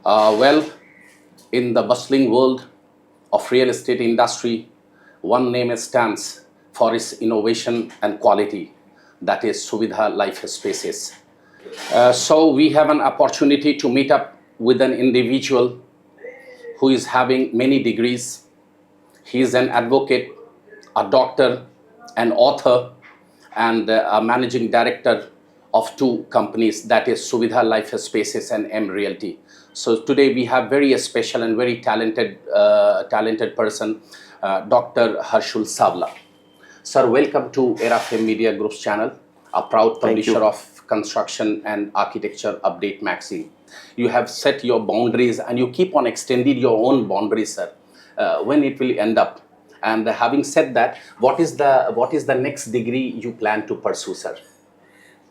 Well, in the bustling world of real estate industry, one name stands for its innovation and quality. That is SUVIDHA Life Spaces. So we have an opportunity to meet up with an individual who is having many degrees. He is an advocate, a doctor, an author, and a managing director of two companies, that is SUVIDHA Life Spaces and REALTY. So today we have very special and very talented person, Dr. HARSHUL SAVLA. Sir, welcome to ERAFM Media Group's channel, a proud publisher of construction and architecture update magazine. You have set your boundaries and you keep on extending your own boundaries, sir. When it will end up? And having said that, what is the next degree you plan to pursue, sir?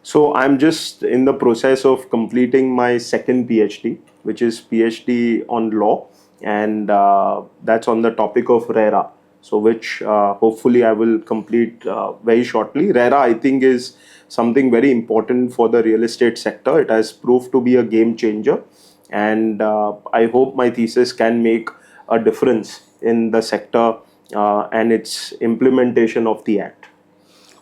So I'm just in the process of completing my second PhD, which is PhD on law, and that's on the topic of RERA. So which hopefully I will complete very shortly. RERA, I think, is something very important for the real estate sector. It has proved to be a game changer, and I hope my thesis can make a difference in the sector and its implementation of the Act.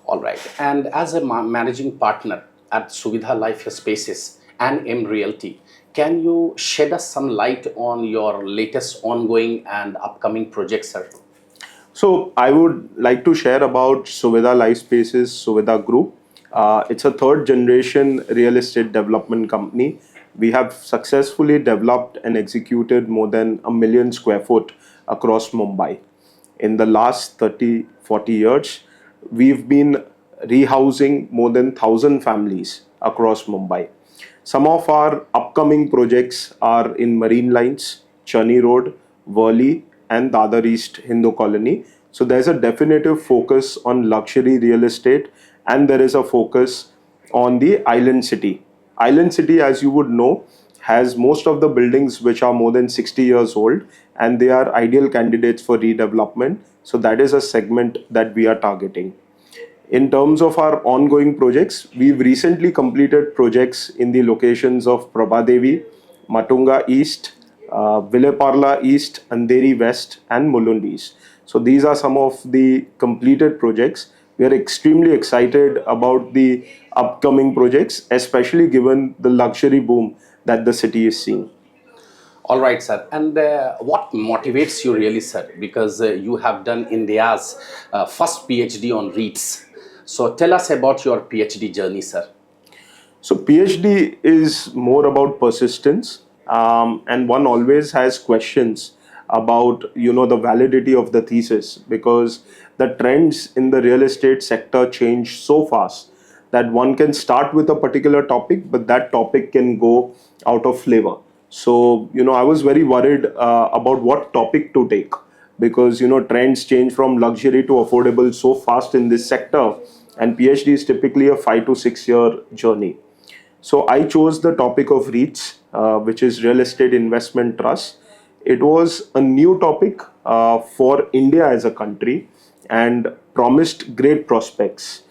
All right. And as a managing partner at SUVIDHA Life Spaces and REALTY, can you shed us some light on your latest ongoing and upcoming projects, sir? So I would like to share about SUVIDHA Life Spaces, SUVIDHA Group. It's a third generation real estate development company. We have successfully developed and executed more than 1 million square foot across Mumbai. In the last 30-40 years, we've been rehousing more than 1,000 families across Mumbai. Some of our upcoming projects are in Marine Lines, Chani Road, Worli, and Dadar East Hindu Colony. So there's a definitive focus on luxury real estate, and there is a focus on the Island City. Island City, as you would know, has most of the buildings which are more than 60 years old, and they are ideal candidates for redevelopment. So that is a segment that we are targeting. In terms of our ongoing projects, we've recently completed projects in the locations of Prabhadevi, Matunga East, Vileparla East, Andheri West, and Mulund East. So these are some of the completed projects. We are extremely excited about the upcoming projects, especially given the luxury boom that the city is seeing. All right, sir. And what motivates you really, sir? Because you have done India's first PhD on REITs. So tell us about your PhD journey, sir. So PhD is more about persistence, and one always has questions about the validity of the thesis, because the trends in the real estate sector change so fast that one can start with a particular topic, but that topic can go out of flavor. So I was very worried about what topic to take, because trends change from luxury to affordable so fast in this sector, and PhD is typically a 5 to 6 year journey. So I chose the topic of REITs, which is Real Estate Investment Trust. It was a new topic for India as a country and promised great prospects.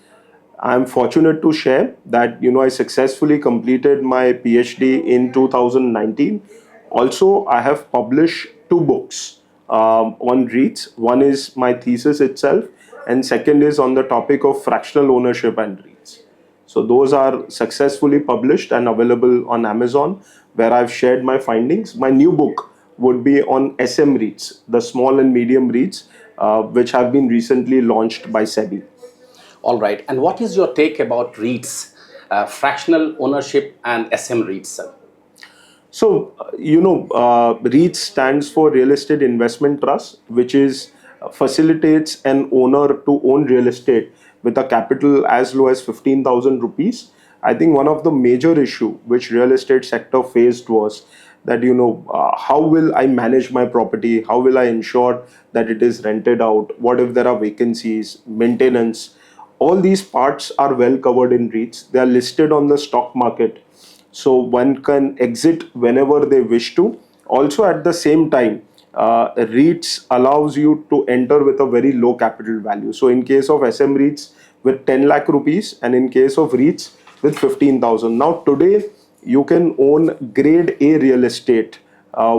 I'm fortunate to share that I successfully completed my PhD in 2019. Also, I have published 2 books on REITs. One is my thesis itself, and second is on the topic of fractional ownership and REITs. So those are successfully published and available on Amazon, where I've shared my findings. My new book would be on SM REITs, the small and medium REITs, which have been recently launched by SEBI. All right. And what is your take about REITs, fractional ownership and SM REITs, sir? So, REITs stands for Real Estate Investment Trust, which facilitates an owner to own real estate with a capital as low as 15,000 rupees. I think one of the major issue which real estate sector faced was that, how will I manage my property? How will I ensure that it is rented out? What if there are vacancies, maintenance? All these parts are well covered in REITs. They are listed on the stock market, so one can exit whenever they wish to. Also, at the same time, REITs allows you to enter with a very low capital value. So in case of SM REITs with 10 lakh rupees, and in case of REITs with 15,000. Now today you can own grade A real estate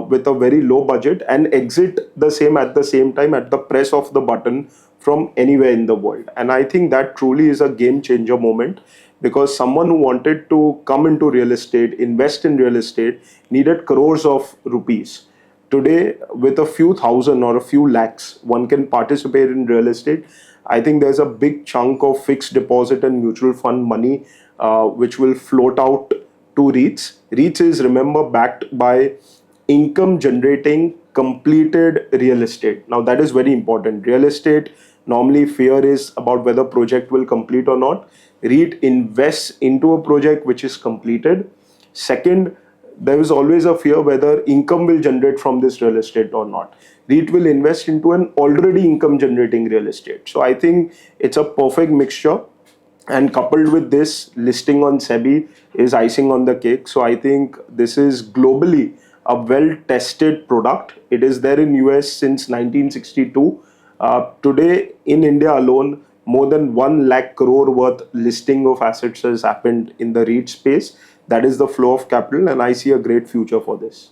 with a very low budget and exit the same at the same time at the press of the button from anywhere in the world. And I think that truly is a game changer moment, because someone who wanted to come into real estate, invest in real estate, needed crores of rupees. Today, with a few thousand or a few lakhs, one can participate in real estate. I think there's a big chunk of fixed deposit and mutual fund money which will float out to REITs. REITs is, remember, backed by income generating completed real estate. Now, that is very important. Real estate, normally fear is about whether project will complete or not. REIT invests into a project which is completed. Second, there is always a fear whether income will generate from this real estate or not. REIT will invest into an already income generating real estate. So I think it's a perfect mixture. And coupled with this, listing on SEBI is icing on the cake. So I think this is globally a well-tested product. It is there in US since 1962. Today in India alone, more than 1 lakh crore worth listing of assets has happened in the REIT space. That is the flow of capital, and I see a great future for this.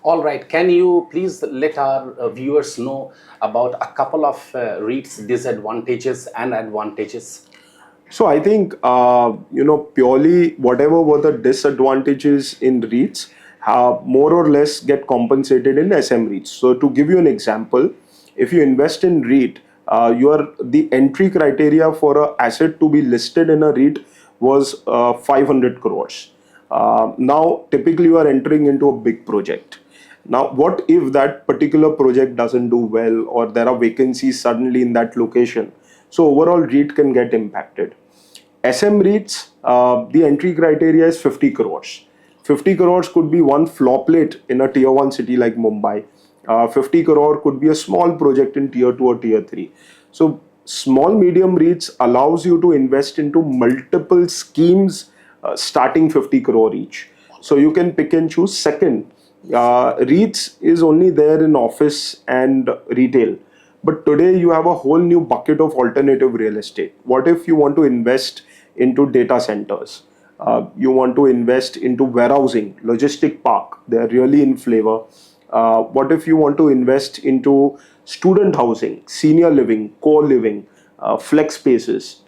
All right. Can you please let our viewers know about a couple of REITs disadvantages and advantages? So I think, purely whatever were the disadvantages in REITs, more or less get compensated in SM REITs. So to give you an example, if you invest in REIT, the entry criteria for an asset to be listed in a REIT was 500 crores. Now, typically you are entering into a big project. Now, what if that particular project doesn't do well, or there are vacancies suddenly in that location? So overall REIT can get impacted. SM REITs, the entry criteria is 50 crores. 50 crores could be one floor plate in a tier 1 city like Mumbai. 50 crore could be a small project in tier 2 or tier 3. So small medium REITs allows you to invest into multiple schemes starting 50 crore each. So you can pick and choose. Second, REITs is only there in office and retail. But today you have a whole new bucket of alternative real estate. What if you want to invest into data centers? You want to invest into warehousing, logistic park. They're really in flavor. What if you want to invest into student housing, senior living, co-living, flex spaces?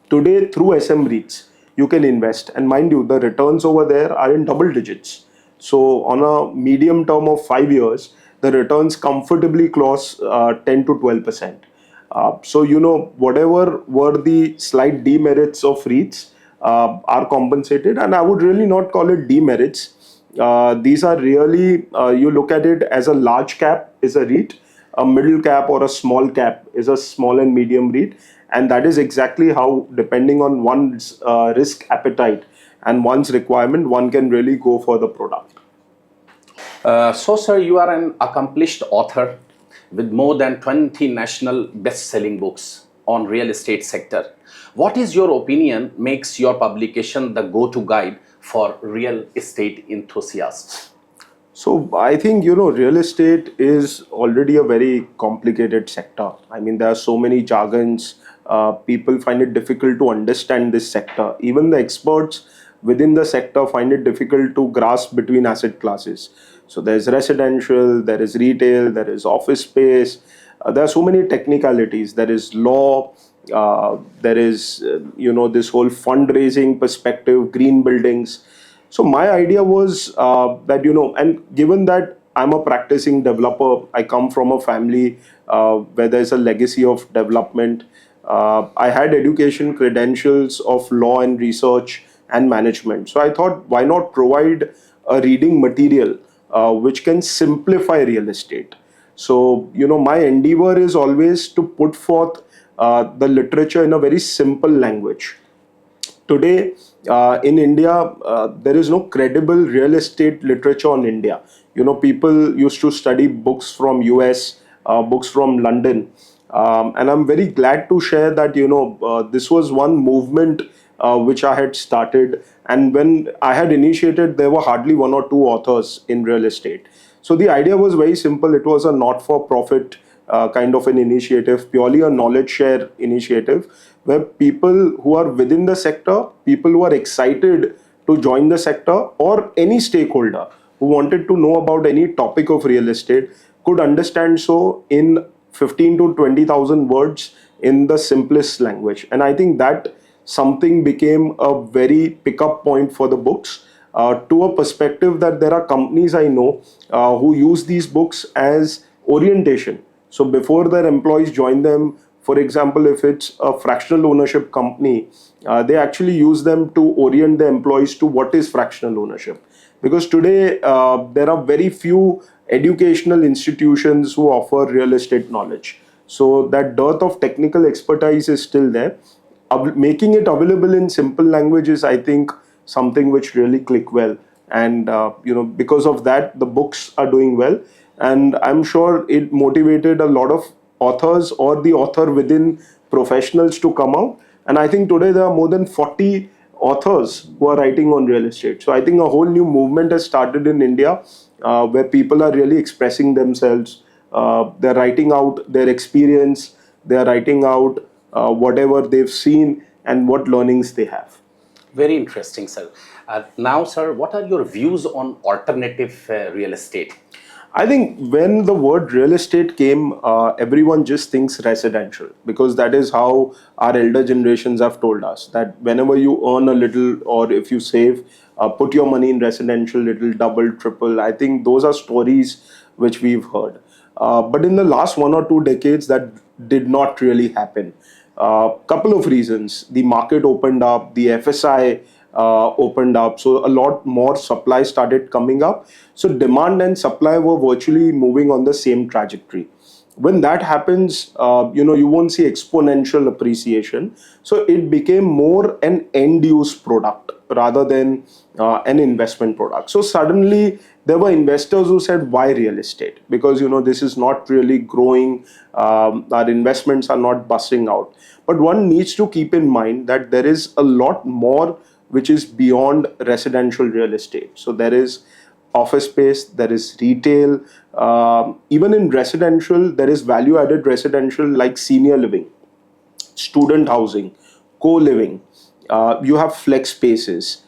Today, through SM REITs, you can invest. And mind you, the returns over there are in double digits. So on a medium term of 5 years, the returns comfortably cross 10 to 12%. So, whatever were the slight demerits of REITs are compensated. And I would really not call it demerits. These are really, you look at it as a large cap is a REIT, a middle cap or a small cap is a small and medium REIT. And that is exactly how, depending on one's risk appetite and one's requirement, one can really go for the product. So, sir, you are an accomplished author with more than 20 national best-selling books on real estate sector. What is your opinion makes your publication the go-to guide for real estate enthusiasts? So I think, real estate is already a very complicated sector. I mean, there are so many jargons. People find it difficult to understand this sector. Even the experts within the sector find it difficult to grasp between asset classes. So there's residential, there is retail, there is office space. There are so many technicalities. There is law, there is, this whole fundraising perspective, green buildings. So my idea was that, and given that I'm a practicing developer, I come from a family where there's a legacy of development. I had education credentials of law and research and management. So I thought, why not provide a reading material which can simplify real estate? So, my endeavor is always to put forth the literature in a very simple language. Today, in India, there is no credible real estate literature on India. People used to study books from US, books from London. And I'm very glad to share that, this was one movement which I had started. And when I had initiated, there were hardly 1 or 2 authors in real estate. So the idea was very simple. It was a not-for-profit kind of an initiative, purely a knowledge share initiative, where people who are within the sector, people who are excited to join the sector, or any stakeholder who wanted to know about any topic of real estate could understand so in 15 to 20,000 words in the simplest language. And I think that something became a very pickup point for the books, to a perspective that there are companies I know who use these books as orientation. So before their employees join them, for example, if it's a fractional ownership company, they actually use them to orient the employees to what is fractional ownership. Because today there are very few educational institutions who offer real estate knowledge. So that dearth of technical expertise is still there. Making it available in simple language is, I think, something which really click well. And because of that, the books are doing well. And I'm sure it motivated a lot of authors or the author within professionals to come out. And I think today there are more than 40 authors who are writing on real estate. So I think a whole new movement has started in India, where people are really expressing themselves. They're writing out their experience, they're writing out whatever they've seen and what learnings they have. Very interesting, sir. Now, sir, what are your views on alternative real estate? I think when the word real estate came, everyone just thinks residential, because that is how our elder generations have told us that whenever you earn a little or if you save, put your money in residential, it'll double, triple. I think those are stories which we've heard. But in the last 1 or 2 decades, that did not really happen. Couple of reasons. The market opened up, the FSI opened up, so a lot more supply started coming up. So demand and supply were virtually moving on the same trajectory. When that happens, you won't see exponential appreciation. So it became more an end-use product rather than an investment product. So suddenly there were investors who said, why real estate? Because this is not really growing, our investments are not busting out. But one needs to keep in mind that there is a lot more which is beyond residential real estate. So there is office space, there is retail, even in residential, there is value-added residential like senior living, student housing, co-living, you have flex spaces,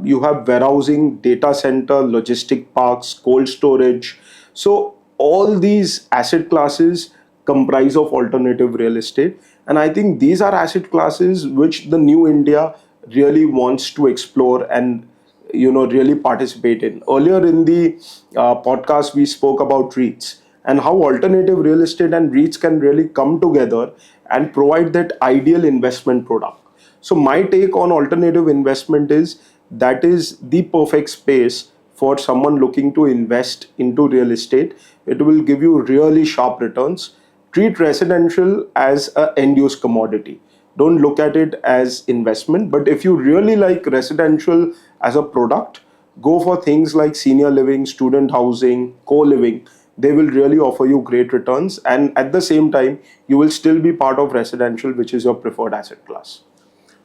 you have warehousing, data center, logistic parks, cold storage. So all these asset classes comprise of alternative real estate. And I think these are asset classes which the new India really wants to explore and really participate in. Earlier in the podcast, we spoke about REITs and how alternative real estate and REITs can really come together and provide that ideal investment product. So my take on alternative investment is that is the perfect space for someone looking to invest into real estate. It will give you really sharp returns. Treat residential as an end-use commodity. Don't look at it as investment. But if you really like residential as a product, go for things like senior living, student housing, co-living. They will really offer you great returns. And at the same time, you will still be part of residential, which is your preferred asset class.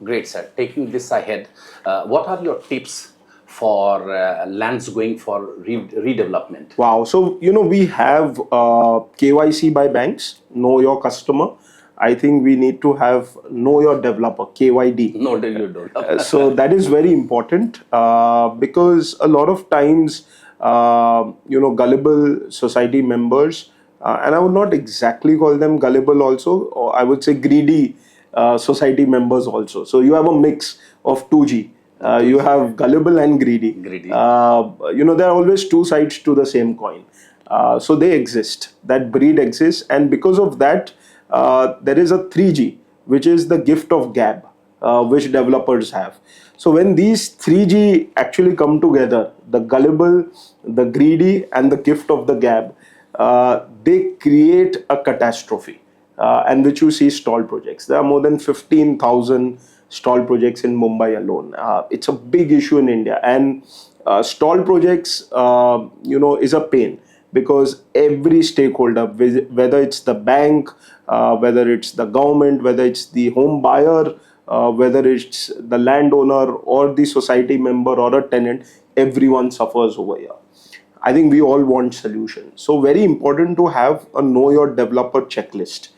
Great, sir. Taking this ahead, what are your tips for lands going for redevelopment? Wow. So, we have KYC by banks, know your customer. I think we need to have know your developer, KYD. No, you don't. So that is very important because a lot of times, gullible society members, and I would not exactly call them gullible also, or I would say greedy society members also. So you have a mix of 2G. You have gullible and greedy. There are always two sides to the same coin. So they exist. That breed exists. And because of that, there is a 3G, which is the gift of gab, which developers have. So when these 3G actually come together, the gullible, the greedy, and the gift of the gab, they create a catastrophe, and which you see stall projects. There are more than 15,000 stall projects in Mumbai alone. It's a big issue in India, and stall projects, is a pain because every stakeholder, whether it's the bank, whether it's the government, whether it's the home buyer, whether it's the landowner or the society member or a tenant, everyone suffers over here. I think we all want solutions. So very important to have a know your developer checklist.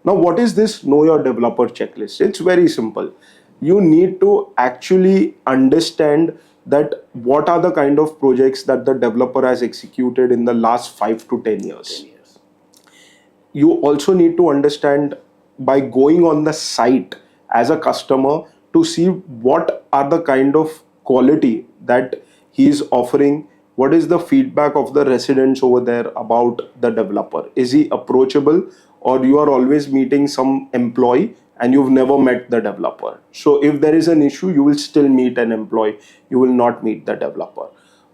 Now, what is this know your developer checklist? It's very simple. You need to actually understand that what are the kind of projects that the developer has executed in the last 5 to 10 years. 10 years. You also need to understand by going on the site as a customer to see what are the kind of quality that he is offering. What is the feedback of the residents over there about the developer? Is he approachable, or you are always meeting some employee and you've never met the developer? So if there is an issue, you will still meet an employee, you will not meet the developer.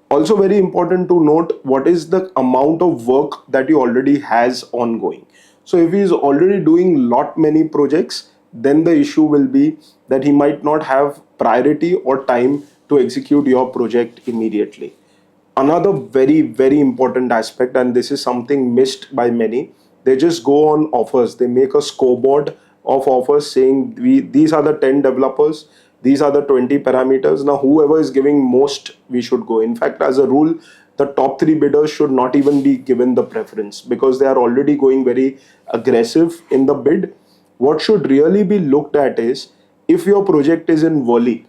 Also very important to note what is the amount of work that he already has ongoing. So if he is already doing lot many projects, then the issue will be that he might not have priority or time to execute your project immediately. Another very important aspect, and this is something missed by many, they just go on offers, they make a scoreboard of offers saying these are the 10 developers, these are the 20 parameters, now whoever is giving most we should go. In fact, as a rule, the top 3 bidders should not even be given the preference because they are already going very aggressive in the bid. What should really be looked at is, if your project is in Worli,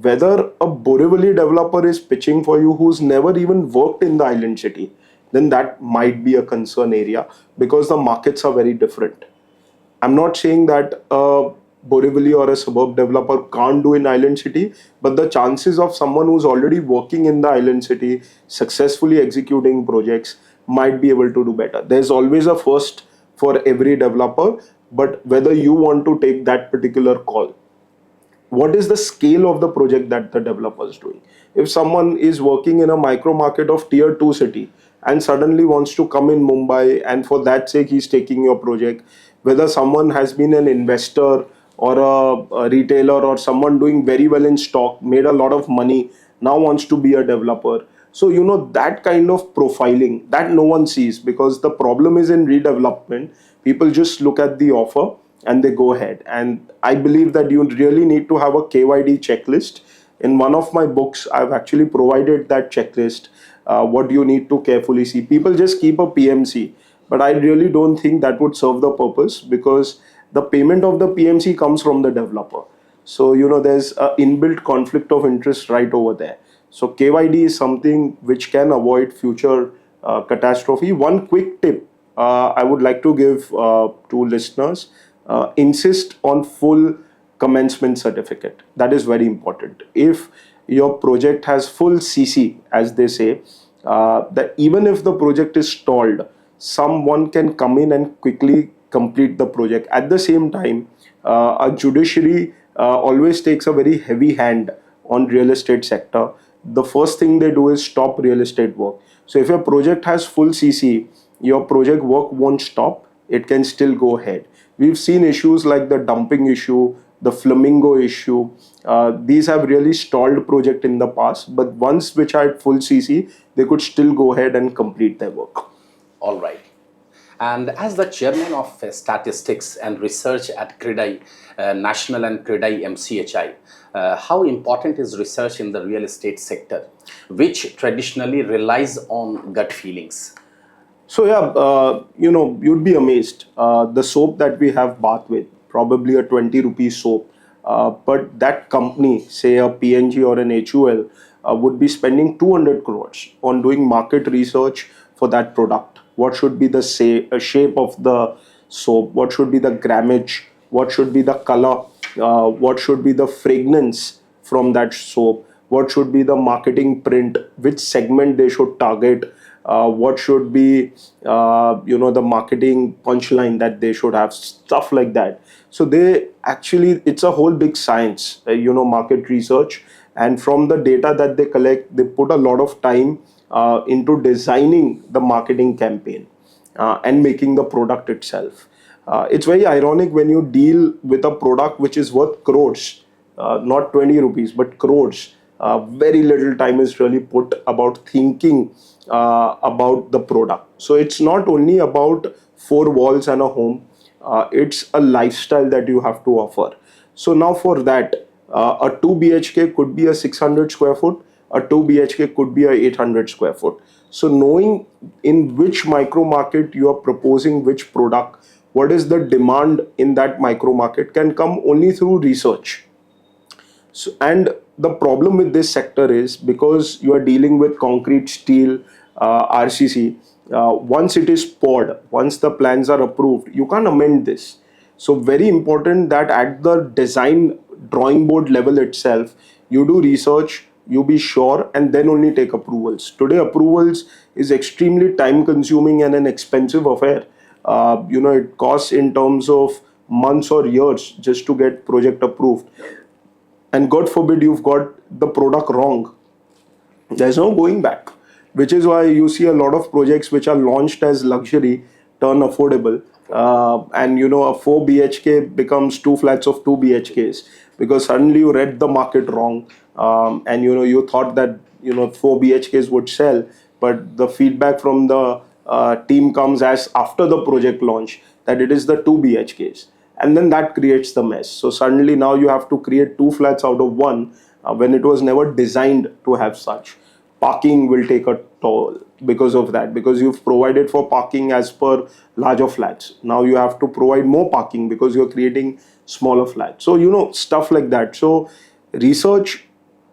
whether a Borivali developer is pitching for you who's never even worked in the island city, then that might be a concern area because the markets are very different. I'm not saying that a Borivali or a suburb developer can't do in island city, but the chances of someone who's already working in the island city, successfully executing projects, might be able to do better. There's always a first for every developer, but whether you want to take that particular call, what is the scale of the project that the developer is doing? If someone is working in a micro market of tier 2 city and suddenly wants to come in Mumbai, and for that sake he's taking your project, whether someone has been an investor or a retailer or someone doing very well in stock, made a lot of money, now wants to be a developer. So that kind of profiling that no one sees, because the problem is in redevelopment, people just look at the offer and they go ahead. And I believe that you really need to have a KYD checklist. In one of my books, I've actually provided that checklist, what you need to carefully see. People just keep a PMC, but I really don't think that would serve the purpose, because the payment of the PMC comes from the developer. So, there's an inbuilt conflict of interest right over there. So KYD is something which can avoid future catastrophe. One quick tip I would like to give to listeners: insist on full commencement certificate. That is very important. If your project has full CC, as they say, that even if the project is stalled, someone can come in and quickly complete the project. At the same time, a judiciary always takes a very heavy hand on real estate sector. The first thing they do is stop real estate work. So if your project has full CC, your project work won't stop. It can still go ahead. We've seen issues like the dumping issue, the flamingo issue. These have really stalled project in the past, but once which had full CC, they could still go ahead and complete their work. All right. And as the chairman of statistics and research at CREDAI National and CREDAI MCHI, how important is research in the real estate sector, which traditionally relies on gut feelings? So yeah, you'd be amazed. The soap that we have bath with, probably a 20 rupee soap, but that company, say a PNG or an HUL, would be spending 200 crores on doing market research for that product. What should be the shape of the soap? What should be the grammage? What should be the color? What should be the fragrance from that soap? What should be the marketing print? Which segment they should target? What should be the marketing punchline that they should have, stuff like that. So it's a whole big science, market research, and from the data that they collect, they put a lot of time into designing the marketing campaign and making the product itself. It's very ironic when you deal with a product which is worth crores, not 20 rupees, but crores. Very little time is really put about thinking about the product. So it's not only about 4 walls and a home, it's a lifestyle that you have to offer. So now for that, a 2 BHK could be a 600 square foot, a 2 BHK could be a 800 square foot. So knowing in which micro market you are proposing which product, what is the demand in that micro market, can come only through research. So, and the problem with this sector is because you are dealing with concrete, steel, RCC. Once it is poured, once the plans are approved, you can't amend this. So very important that at the design drawing board level itself, you do research, you be sure, and then only take approvals. Today, approvals is extremely time consuming and an expensive affair. It costs in terms of months or years just to get project approved. And God forbid you've got the product wrong, there's no going back, which is why you see a lot of projects which are launched as luxury turn affordable. And a 4 BHK becomes two flats of 2 BHKs because suddenly you read the market wrong. And you thought that 4 BHKs would sell, but the feedback from the team comes as after the project launch that it is the 2 BHKs, and then that creates the mess. So suddenly now you have to create two flats out of one, when it was never designed to have such. Parking will take a toll because of that, because you've provided for parking as per larger flats. Now you have to provide more parking because you're creating smaller flats. So stuff like that. So research,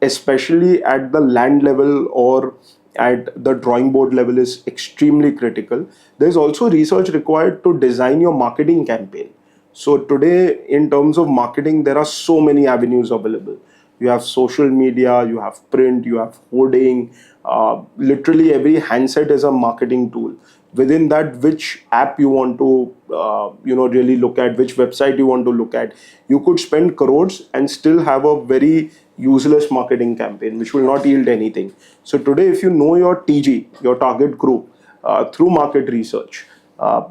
especially at the land level or at the drawing board level, is extremely critical. There's also research required to design your marketing campaign. So today, in terms of marketing, there are so many avenues available. You have social media, you have print, you have hoarding. Literally every handset is a marketing tool. Within that, which app you want to really look at, which website you want to look at, you could spend crores and still have a very useless marketing campaign which will not yield anything. So today, if you know your TG, your target group, through market research,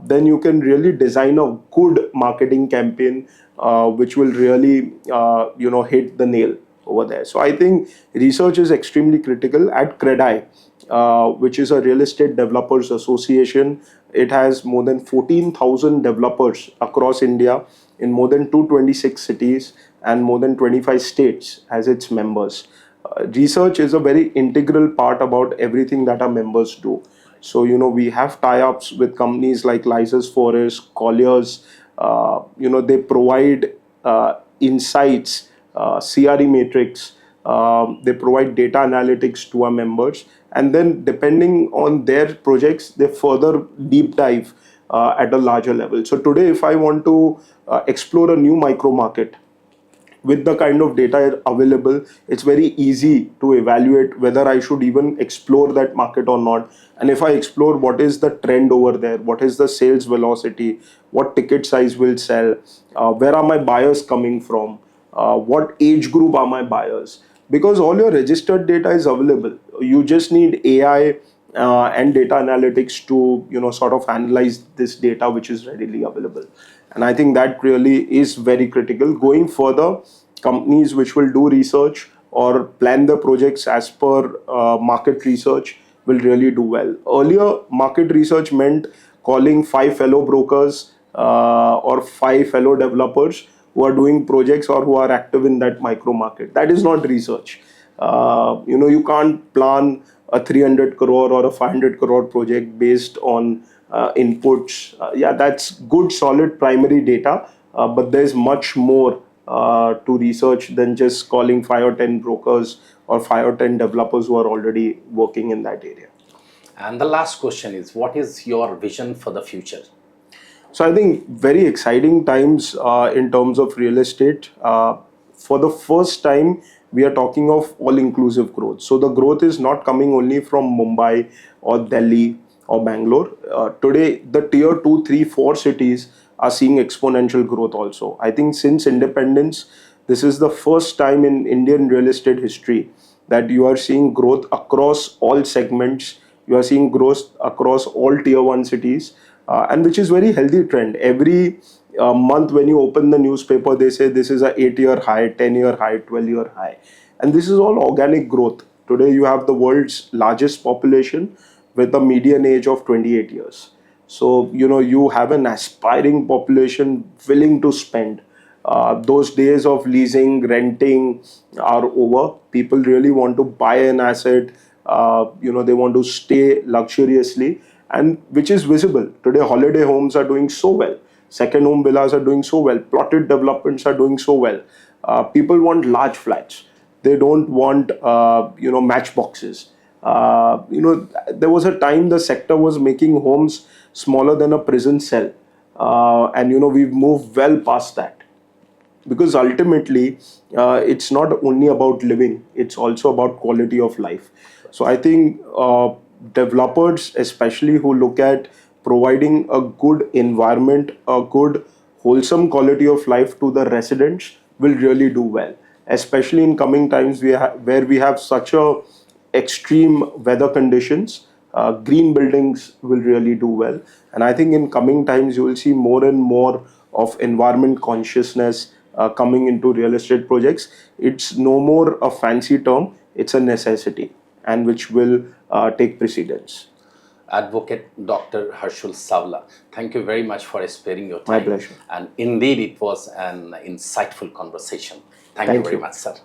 then you can really design a good marketing campaign which will really hit the nail over there. So I think research is extremely critical. At CREDI, which is a real estate developers association, it has more than 14,000 developers across India in more than 226 cities and more than 25 states as its members. Research is a very integral part about everything that our members do. So we have tie-ups with companies like Lysis Forest, Colliers. They provide insights, CRE matrix. They provide data analytics to our members, and then depending on their projects, they further deep dive at a larger level. So today, if I want to explore a new micro market, with the kind of data available, it's very easy to evaluate whether I should even explore that market or not. And if I explore, what is the trend over there? What is the sales velocity? What ticket size will sell? Where are my buyers coming from? What age group are my buyers? Because all your registered data is available. You just need AI and data analytics to sort of analyze this data which is readily available. And I think that really is very critical. Going further, companies which will do research or plan the projects as per market research will really do well. Earlier, market research meant calling 5 fellow brokers or 5 fellow developers who are doing projects or who are active in that micro market. That is not research. You can't plan a 300 crore or a 500 crore project based on inputs. That's good, solid primary data, but there's much more to research than just calling 5 or 10 brokers or 5 or 10 developers who are already working in that area. And the last question is, what is your vision for the future? So I think very exciting times in terms of real estate. For the first time, we are talking of all-inclusive growth. So the growth is not coming only from Mumbai or Delhi or Bangalore. Today, the tier 2, 3, 4 cities are seeing exponential growth also. I think since independence, this is the first time in Indian real estate history that you are seeing growth across all segments. You are seeing growth across all tier 1 cities, and which is very healthy trend. Every month when you open the newspaper, they say this is a 8-year high, 10-year high, 12-year high. And this is all organic growth. Today you have the world's largest population with a median age of 28 years. So, you have an aspiring population willing to spend. Those days of leasing, renting are over. People really want to buy an asset. They want to stay luxuriously, and which is visible. Today, holiday homes are doing so well. Second home villas are doing so well. Plotted developments are doing so well. People want large flats. They don't want matchboxes. There was a time the sector was making homes smaller than a prison cell, and we've moved well past that, because ultimately it's not only about living, it's also about quality of life. So I think developers, especially who look at providing a good environment, a good wholesome quality of life to the residents, will really do well, especially in coming times where we have such a extreme weather conditions. Green buildings will really do well, and I think in coming times you will see more and more of environment consciousness coming into real estate projects. It's no more a fancy term, it's a necessity, and which will take precedence. Advocate Dr. HARSHUL SAVLA, thank you very much for sparing your My time. pleasure. And indeed, it was an insightful conversation. Thank you Thank very you. much, sir.